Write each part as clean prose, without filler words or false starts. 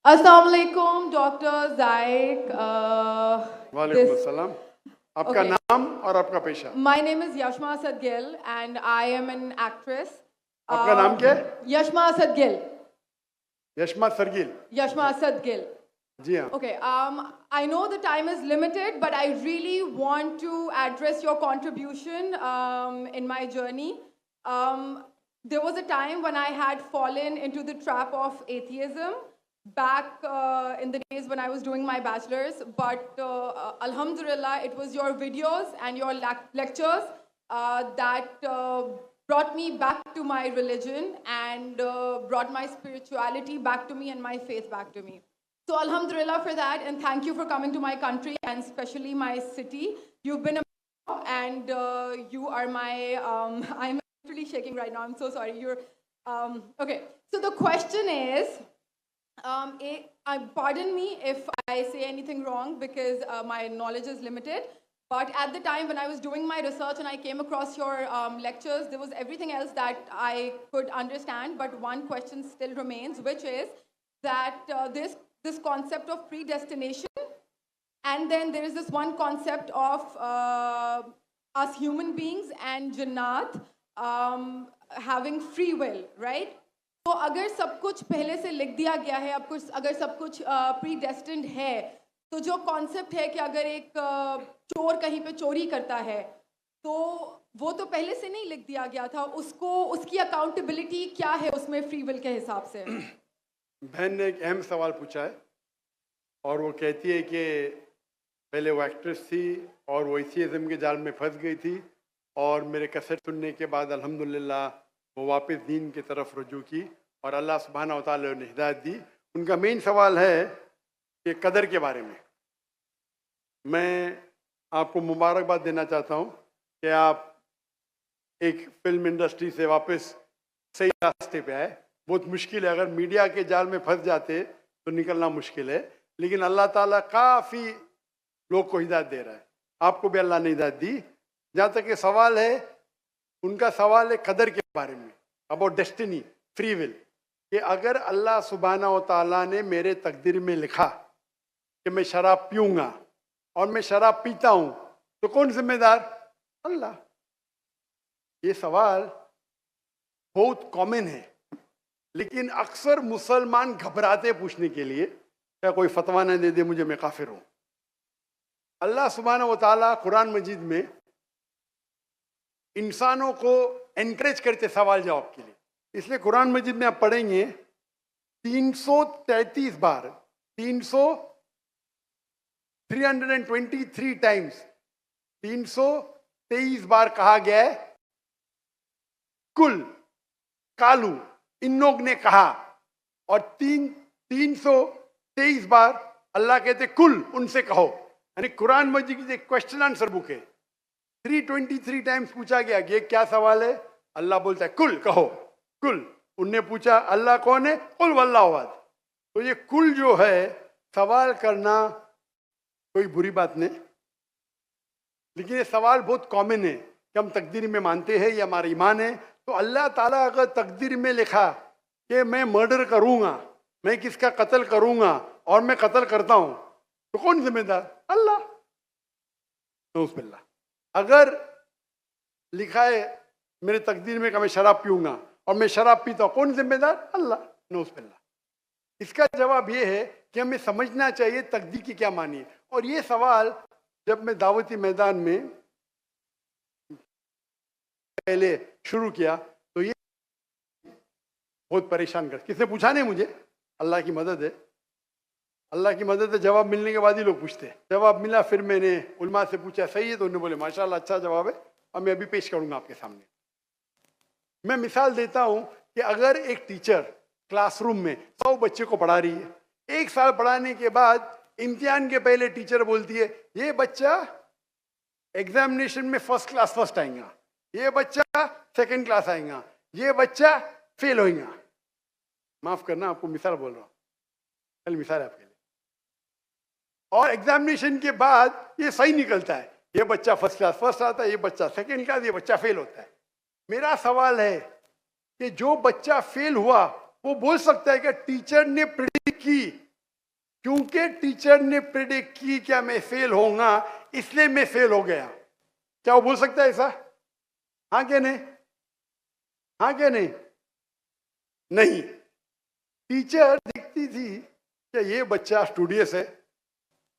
Assalamu alaikum, Dr. Zaik. वालेकुम अस्सलाम। आपका नाम और आपका पेशा? My name is Yashma Asad Gill and I am an actress. आपका नाम क्या है? Yashma Asad Gill. Yashma सरगिल। Yashma Asad Gill. जी हाँ। Okay, I know the time is limited, but I really want to address your contribution in my journey. There was a time when I had fallen into the trap of atheism back in the days when I was doing my bachelor's, but alhamdulillah, it was your videos and your lectures that brought me back to my religion and brought my spirituality back to me and my faith back to me. So alhamdulillah for that, and thank you for coming to my country and especially my city. You've been a and you are my, I'm actually shaking right now, I'm so sorry. You're, okay, so the question is, pardon me if I say anything wrong because my knowledge is limited. But at the time when I was doing my research and I came across your lectures, there was everything else that I could understand. But one question still remains, which is that this concept of predestination, and then there is this one concept of us human beings and Jannat having free will, right? तो अगर सब कुछ पहले से लिख दिया गया है, अब कुछ अगर सब कुछ प्रीडेस्टिन्ड है, तो जो कॉन्सेप्ट है कि अगर एक चोर कहीं पे चोरी करता है, तो वो तो पहले से नहीं लिख दिया गया था, उसको उसकी अकाउंटेबिलिटी क्या है उसमें फ्री विल के हिसाब से? बहन ने एक अहम सवाल पूछा है और वो कहती है कि पहले वो एक्ट्रेस थी और वो एथियज़म के जाल में फंस गई थी और मेरे कैसेट सुनने के बाद अल्हम्दुलिल्लाह वो वापस दीन की तरफ रुजू की और अल्लाह सुब्हानहू व तआला ने हिदायत दी। उनका मेन सवाल है कि कदर के बारे में। मैं आपको मुबारकबाद देना चाहता हूँ कि आप एक फिल्म इंडस्ट्री से वापस सही रास्ते पे आए। बहुत मुश्किल है, अगर मीडिया के जाल में फंस जाते तो निकलना मुश्किल है, लेकिन अल्लाह ताला काफ़ी लोग को हिदायत दे रहा है। आपको भी अल्लाह ने हिदायत दी। जहाँ तक ये सवाल है, उनका सवाल है कदर के बारे में, अबाउट डेस्टिनी, फ्री विल, कि अगर अल्लाह सुब्हानहू व तआला ने मेरे तकदीर में लिखा कि मैं शराब पीऊँगा और मैं शराब पीता हूँ, तो कौन जिम्मेदार? अल्लाह। ये सवाल बहुत कॉमन है, लेकिन अक्सर मुसलमान घबराते पूछने के लिए, क्या कोई फतवा न दे दे मुझे, मैं काफिर हूँ। अल्लाह सुब्हानहू व तआला कुरान मजीद में इंसानों को एनकरेज करते सवाल जवाब के लिए, इसलिए कुरान मजीद में आप पढ़ेंगे 333 बार 323 टाइम्स 323 बार कहा गया है कुल, कालू, इन लोग ने कहा, और 323 बार अल्लाह कहते कुल, उनसे कहो। यानी कुरान मजीद की एक क्वेश्चन आंसर बुक है। 323 टाइम्स पूछा गया कि ये क्या सवाल है, अल्लाह बोलता है कुल, कहो कुल। उनने पूछा अल्लाह कौन है, कुल वल्लाहु अहद। तो ये कुल जो है, सवाल करना कोई बुरी बात नहीं, लेकिन ये सवाल बहुत कॉमन है कि हम तकदीर में मानते हैं, ये हमारा ईमान है। तो अल्लाह ताला अगर तकदीर में लिखा कि मैं मर्डर करूंगा, मैं किसका कत्ल करूंगा और मैं कत्ल करता हूं, तो कौन जिम्मेदार? अल्लाह। नऊज़ुबिल्लाह। अगर लिखा है मेरे तकदीर में कि मैं शराब पीऊंगा और मैं शराब पीता हूं, कौन जिम्मेदार? अल्लाह। नऊज़ुबिल्लाह। इसका जवाब ये है कि हमें समझना चाहिए तकदीर की क्या मानी है। और ये सवाल जब मैं दावती मैदान में पहले शुरू किया तो ये बहुत परेशान कर, किसने पूछा नहीं मुझे, अल्लाह की मदद है, अल्लाह की मदद है। जवाब मिलने के बाद ही लोग पूछते हैं। जवाब मिला, फिर मैंने उलमा से पूछा सही है, तो उन्होंने बोले माशाल्लाह अच्छा जवाब है, और मैं अभी पेश करूंगा आपके सामने। मैं मिसाल देता हूं कि अगर एक टीचर क्लासरूम में 100 बच्चे को पढ़ा रही है, 1 साल पढ़ाने के बाद इम्तिहान के पहले टीचर बोलती है ये बच्चा एग्जामिनेशन में फर्स्ट क्लास फर्स्ट आएगा, ये बच्चा सेकंड क्लास आएगा, ये बच्चा फेल होएगा। माफ करना, आपको मिसाल बोल रहा हूँ, कल मिसाल है आपके लिए। और एग्जामिनेशन के बाद ये सही निकलता है, ये बच्चा फर्स्ट क्लास फर्स्ट आता है, ये बच्चा सेकंड क्लास, ये बच्चा फेल होता है। मेरा सवाल है कि जो बच्चा फेल हुआ वो बोल सकता है कि टीचर ने प्रेडिक्ट की क्योंकि टीचर ने प्रिडिक्ट की क्या मैं फेल होऊंगा, इसलिए मैं फेल हो गया। क्या वो बोल सकता है ऐसा? हाँ क्या नहीं? हाँ क्या नहीं? नहीं। टीचर देखती थी कि ये बच्चा स्टूडियस है,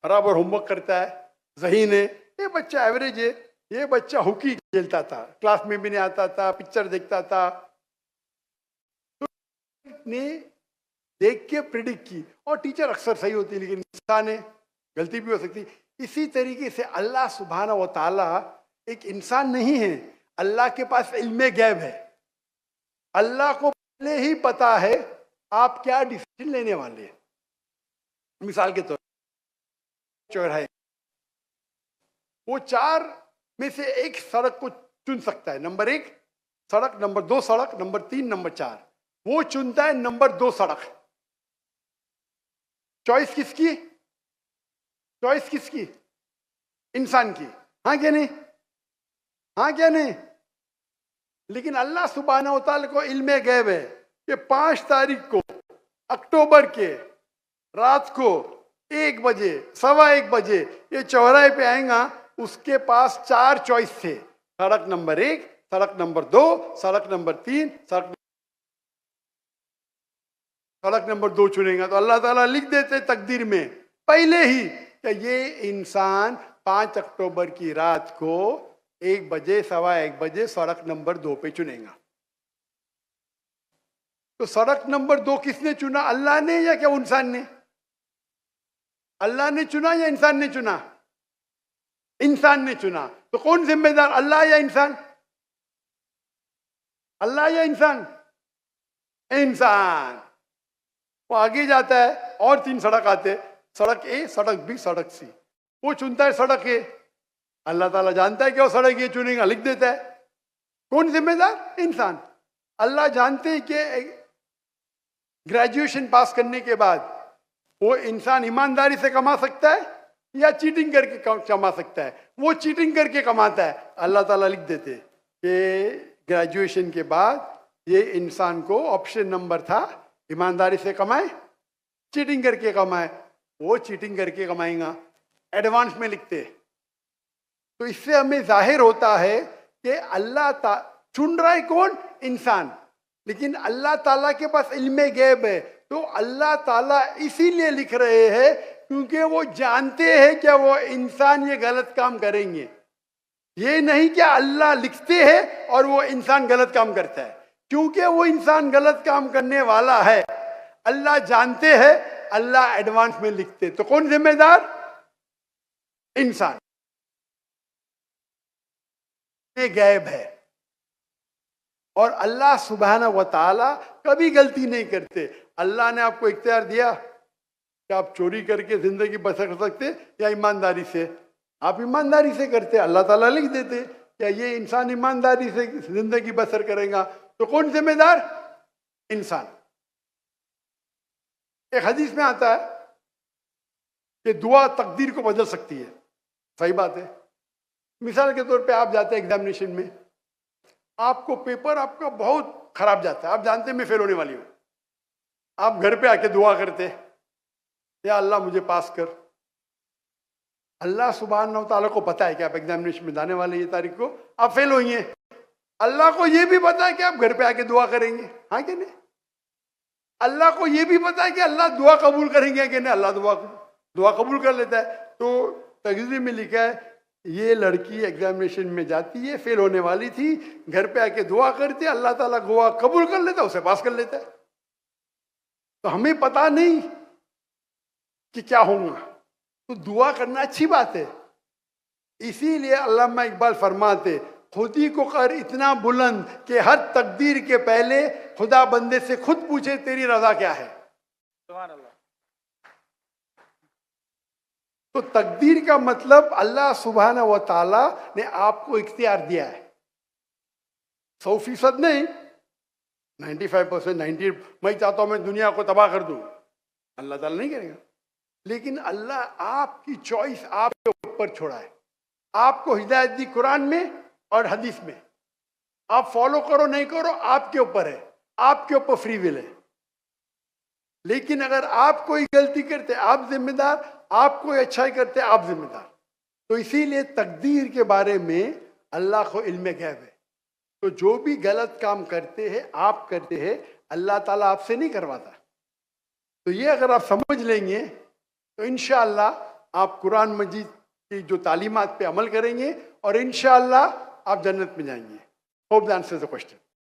बराबर होमवर्क करता है, ज़हीन है, ये बच्चा एवरेज है, ये बच्चा हॉकी खेलता था, क्लास में भी नहीं आता था, पिक्चर देखता था, तो ने देख के प्रिडिक्ट की। और टीचर अक्सर सही होती है, लेकिन इंसान है, गलती भी हो सकती। इसी तरीके से अल्लाह सुब्हाना व ताला एक इंसान नहीं है, अल्लाह के पास इल्मे गैब है। अल्लाह को पहले ही पता है आप क्या डिसीजन लेने वाले हैं। मिसाल के तौर चौराहे, वो 4 में से एक सड़क को चुन सकता है, नंबर 1 सड़क, नंबर 2 सड़क, नंबर 3, नंबर 4। वो चुनता है नंबर 2 सड़क। चॉइस किसकी? चॉइस किसकी? इंसान की। हाँ क्या नहीं? हाँ क्या नहीं? लेकिन अल्लाह सुब्हानहू व तआला को इल्मे गैब है कि 5 तारीख को अक्टूबर के रात को 1 बजे, 1:15 बजे ये चौराहे पे आएगा। उसके पास 4 चॉइस थे, सड़क नंबर 1, सड़क नंबर 2, सड़क नंबर 3, सड़क नंबर 2 चुनेगा। तो अल्लाह ताला लिख देते तकदीर में पहले ही कि ये इंसान 5 अक्टूबर की रात को 1 बजे, 1:15 बजे सड़क नंबर 2 पे चुनेगा। तो सड़क नंबर 2 किसने चुना? अल्लाह ने या क्या इंसान ने? अल्लाह ने चुना या इंसान ने चुना? इंसान ने चुना। तो कौन जिम्मेदार, अल्लाह या इंसान? अल्लाह या इंसान? इंसान। वो आगे जाता है और 3 सड़क आते, सड़क ए, सड़क बी, सड़क सी। वो चुनता है सड़क ए। अल्लाह ताला जानता है कि वो सड़क ये चुनेगा, लिख देता है। कौन जिम्मेदार? इंसान। अल्लाह जानते हैं कि ग्रेजुएशन पास करने के बाद वो इंसान ईमानदारी से कमा सकता है या चीटिंग करके कमा सकता है। वो चीटिंग करके कमाता है, अल्लाह ताला लिख देते कि ग्रेजुएशन के बाद ये इंसान को ऑप्शन नंबर था ईमानदारी से कमाए, चीटिंग करके कमाए। वो चीटिंग करके कमाएगा, एडवांस में लिखते। तो इससे हमें जाहिर होता है कि अल्लाह चुन रहा है कौन? इंसान। लेकिन अल्लाह ताला के पास इल्मे गैब है। तो अल्लाह ताला इसीलिए लिख रहे हैं क्योंकि वो जानते हैं कि वो इंसान ये गलत काम करेंगे। ये नहीं कि अल्लाह लिखते हैं और वो इंसान गलत काम करता है। क्योंकि वो इंसान गलत काम करने वाला है, अल्लाह जानते हैं, अल्लाह एडवांस में लिखते। तो कौन जिम्मेदार? इंसान। ये गैब है। और अल्लाह सुब्हानहू व तआला कभी गलती नहीं करते। अल्लाह ने आपको इख्तियार दिया कि आप चोरी करके जिंदगी बसर कर सकते या ईमानदारी से। आप ईमानदारी से करते, अल्लाह ताला लिख देते क्या ये इंसान ईमानदारी से जिंदगी बसर करेगा। तो कौन जिम्मेदार? इंसान। एक हदीस में आता है कि दुआ तकदीर को बदल सकती है। सही बात है। मिसाल के तौर पे आप जाते हैं एग्जामिनेशन में, आपको पेपर आपका बहुत खराब जाता है, आप जानते हैं मैं फेल होने वाली हूं। आप घर पे आके दुआ करते, या अल्लाह मुझे पास कर। अल्लाह सुब्हानहू व तआला को पता है कि आप एग्जामिनेशन में जाने वाले ये तारीख को आप फेल होंगे। अल्लाह को ये भी पता है कि आप घर पे आके दुआ करेंगे। हाँ कि नहीं? अल्लाह को ये भी पता है कि अल्लाह दुआ कबूल करेंगे कि नहीं। अल्लाह दुआ कबूल कर लेता है। तो तकदीर में लिखा है ये लड़की एग्जामिनेशन में जाती है, फेल होने वाली थी, घर पे आके दुआ करती है, अल्लाह ताला दुआ कबूल कर लेता है, उसे पास कर लेता है। तो हमें पता नहीं कि क्या होगा, तो दुआ करना अच्छी बात है। इसीलिए अल्लामा इकबाल फरमाते खुदी को कर इतना बुलंद कि हर तकदीर के पहले खुदा बंदे से खुद पूछे तेरी रजा क्या है। सुभान अल्लाह। तो तकदीर का मतलब अल्लाह सुब्हानहू व तआला ने आपको इख्तियार दिया है। 100% नहीं, 95%, 90। मैं चाहता हूं मैं दुनिया को तबाह कर दूं, अल्लाह ताला नहीं करेगा। लेकिन अल्लाह आपकी चॉइस आपके ऊपर छोड़ा है। आपको हिदायत दी कुरान में और हदीस में, आप फॉलो करो नहीं करो आपके ऊपर है, आपके ऊपर फ्री विल है। लेकिन अगर आप कोई गलती करते आप जिम्मेदार, आप कोई अच्छाई करते आप जिम्मेदार। तो इसीलिए तकदीर के बारे में अल्लाह को इल्म गैब है। तो जो भी गलत काम करते हैं आप करते हैं, अल्लाह ताला आपसे नहीं करवाता। तो ये अगर आप समझ लेंगे तो इंशाअल्लाह आप कुरान मजीद की जो तालीमात पे अमल करेंगे और इंशाअल्लाह आप जन्नत में जाएंगे। Hope that answers the question.